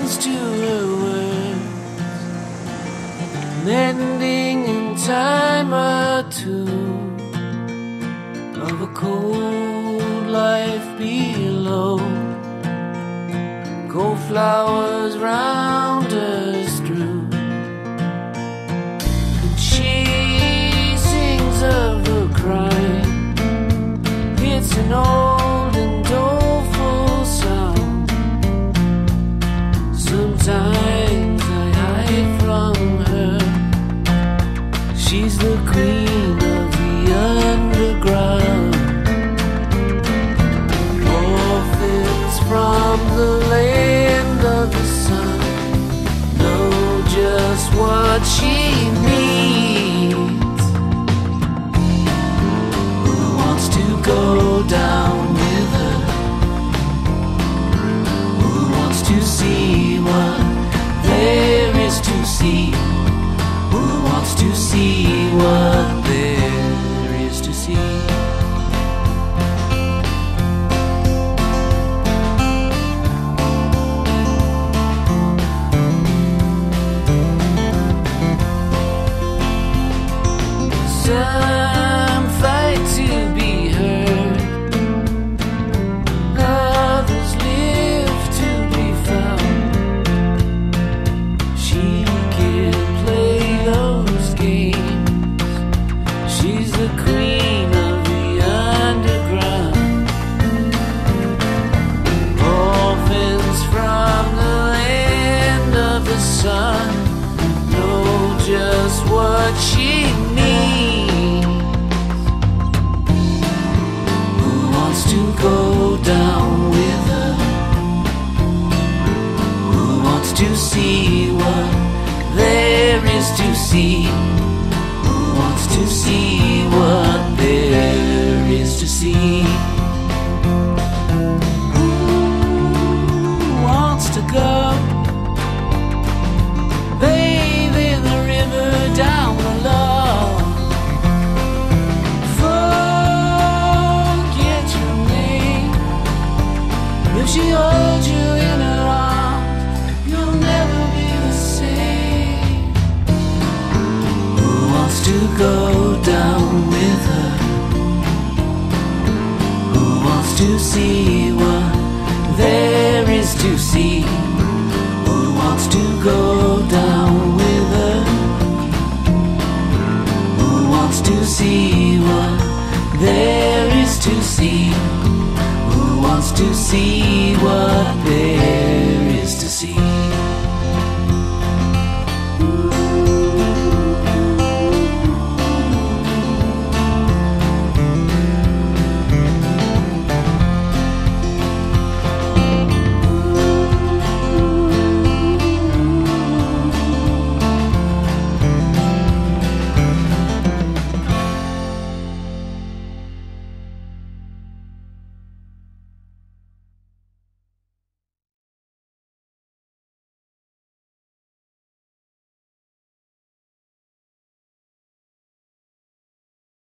listens to her words, mending in time or two of a cold life below. Cold flowers round her strewn, and she sings of her crying. It's an old and doleful song. Sometimes I hide from her. She's the queen of the underground. Orphans from the land of the sun know just what she needs. Who wants to go down with her? Who wants to see what there is to see? Who wants to see what there is to see? Some fight to be heard, others live to be found. She can play those games. She's the queen of the underground. Orphans from the land of the sun know just what she needs. To go down with her? Who wants to see what there is to see? Who wants to see what there is to see? Who wants to go bathe in the river down below? If she holds you in her arms, you'll never be the same. Who wants to go down with her? Who wants to see what there is to see? Who wants to go down with her? Who wants to see what there is to see? Who wants to see what there is to see?